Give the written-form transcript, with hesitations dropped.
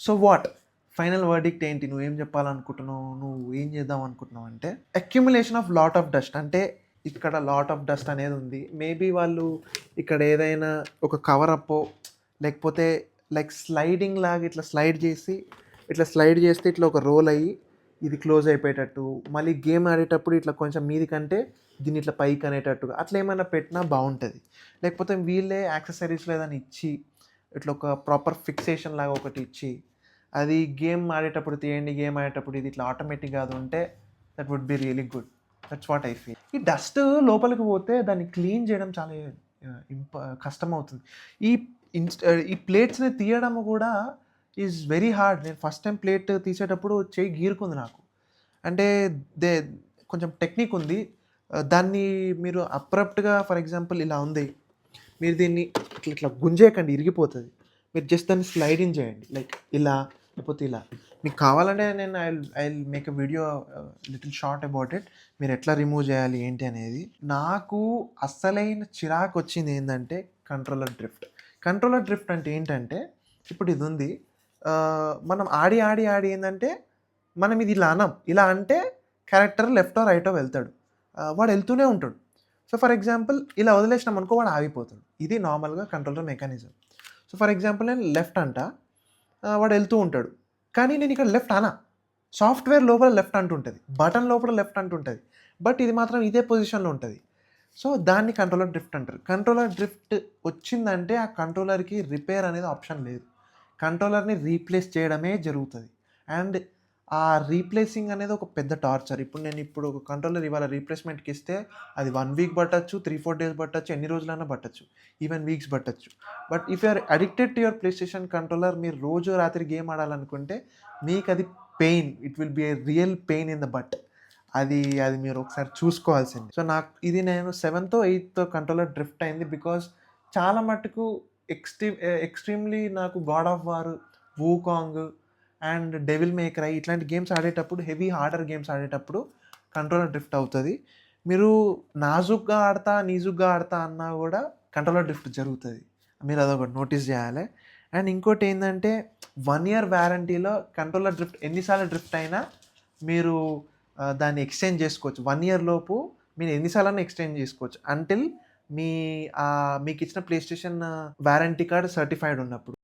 So what final verdict ఏంటి? నువ్వేం చెప్పాలనుకుంటున్నావు? నువ్వు ఏం చేద్దాం అనుకుంటున్నావు అంటే, accumulation of lot of dust. అంటే ఇక్కడ లాట్ ఆఫ్ డస్ట్ అనేది ఉంది. మేబీ వాళ్ళు ఇక్కడ ఏదైనా ఒక కవర్ అప్పో లేకపోతే లైక్ స్లైడింగ్ లాగా ఇట్లా స్లైడ్ చేస్తే ఇట్లా ఒక రోల్ అయ్యి ఇది క్లోజ్ అయిపోయేటట్టు, మళ్ళీ గేమ్ ఆడేటప్పుడు ఇట్లా కొంచెం మీది కంటే దీన్ని ఇట్లా పైకి అనేటట్టుగా అట్లా ఏమైనా పెట్టినా బాగుంటుంది. లేకపోతే వీళ్ళే యాక్సెసరీస్లో ఏదైనా ఇచ్చి ఇట్లా ఒక ప్రాపర్ ఫిక్సేషన్ లాగా ఒకటి ఇచ్చి అది గేమ్ ఆడేటప్పుడు తీయండి, గేమ్ ఆడేటప్పుడు ఇది ఇట్లా ఆటోమేటిక్గా అది ఉంటే that would be really good. That's what I feel. ఈ డస్ట్ లోపలికి పోతే దాన్ని క్లీన్ చేయడం చాలా కష్టం అవుతుంది. ఈ ఈ ప్లేట్స్ని తీయడం కూడా ఈజ్ వెరీ హార్డ్. నేను ఫస్ట్ టైం ప్లేట్ తీసేటప్పుడు చేయి గీరుకుంది నాకు. అంటే దే కొంచెం టెక్నిక్ ఉంది. దాన్ని మీరు అబ్రప్ట్గా ఫర్ ఎగ్జాంపుల్ ఇలా ఉంది, మీరు దీన్ని ఇట్లా ఇట్లా గుంజేయకండి, ఇరిగిపోతుంది. మీరు జస్ట్ దాన్ని స్లైడింగ్ చేయండి, లైక్ ఇలా లేకపోతే ఇలా. మీకు కావాలంటే నేను I make a video little short about it, మీరు ఎట్లా రిమూవ్ చేయాలి ఏంటి అనేది. నాకు అస్సలైన చిరాకు వచ్చింది ఏంటంటే కంట్రోలర్ డ్రిఫ్ట్. కంట్రోలర్ డ్రిఫ్ట్ అంటే ఏంటంటే, ఇప్పుడు ఇది ఉంది, మనం ఆడి ఏంటంటే మనం ఇది ఇలా అనం, ఇలా అంటే క్యారెక్టర్ లెఫ్టో రైటో వెళ్తాడు, వాడు వెళ్తూనే ఉంటాడు. సో ఫర్ ఎగ్జాంపుల్ ఇలా వదిలేసినాం అనుకో వాడు ఆగిపోతాడు. ఇది నార్మల్గా controller mechanism. So for example నేను లెఫ్ట్ అంట, వాడు వెళ్తూ ఉంటాడు, కానీ నేను ఇక్కడ లెఫ్ట్ అనా. సాఫ్ట్వేర్ లోపల లెఫ్ట్ అంటుంటుంది, బటన్ లోపల లెఫ్ట్ అంటుంటుంది, బట్ ఇది మాత్రం ఇదే పొజిషన్లో ఉంటుంది. సో దాన్ని కంట్రోలర్ డ్రిఫ్ట్ అంటారు. కంట్రోలర్ డ్రిఫ్ట్ వచ్చిందంటే ఆ కంట్రోలర్కి రిపేర్ అనేది ఆప్షన్ లేదు, కంట్రోలర్ని రీప్లేస్ చేయడమే జరుగుతుంది. అండ్ ఆ రీప్లేసింగ్ అనేది ఒక పెద్ద టార్చర్. ఇప్పుడు ఒక కంట్రోలర్ ఇవాళ రీప్లేస్మెంట్కి ఇస్తే అది 1 వీక్ పట్టచ్చు, 3-4 డేస్ పట్టచ్చు, ఎన్ని రోజులైనా పట్టచ్చు, ఈవెన్ వీక్స్ పట్టచ్చు. But if you're addicted to your PlayStation controller, మీరు రోజు రాత్రి గేమ్ ఆడాలనుకుంటే మీకు అది pain, it will be a real pain in the butt. అది మీరు ఒకసారి చూసుకోవాల్సింది. సో ఇది నేను 7th 8th కంట్రోలర్ డ్రిఫ్ట్ అయింది. బికాజ్ చాలా మట్టుకు ఎక్స్ట్రీమ్లీ నాకు God of war, వూకాంగ్ and devil May cry ఇట్లాంటి గేమ్స్ ఆడేటప్పుడు, హెవీ హార్డర్ గేమ్స్ ఆడేటప్పుడు కంట్రోలర్ డ్రిఫ్ట్ అవుతుంది. మీరు నాజుగ్గా ఆడతా అన్నా కూడా కంట్రోలర్ డ్రిఫ్ట్ జరుగుతుంది. మీరు అదొకటి నోటీస్ చేయాలి. అండ్ ఇంకోటి ఏంటంటే 1 year వ్యారంటీలో కంట్రోలర్ డ్రిఫ్ట్ ఎన్నిసార్లు డ్రిఫ్ట్ అయినా మీరు దాన్ని ఎక్స్చేంజ్ చేసుకోవచ్చు. 1 year లోపు మీరు ఎన్నిసార్లు ఎక్స్చేంజ్ చేసుకోవచ్చు, అంటిల్ మీకు ఇచ్చిన play station warranty card certified ఉన్నప్పుడు.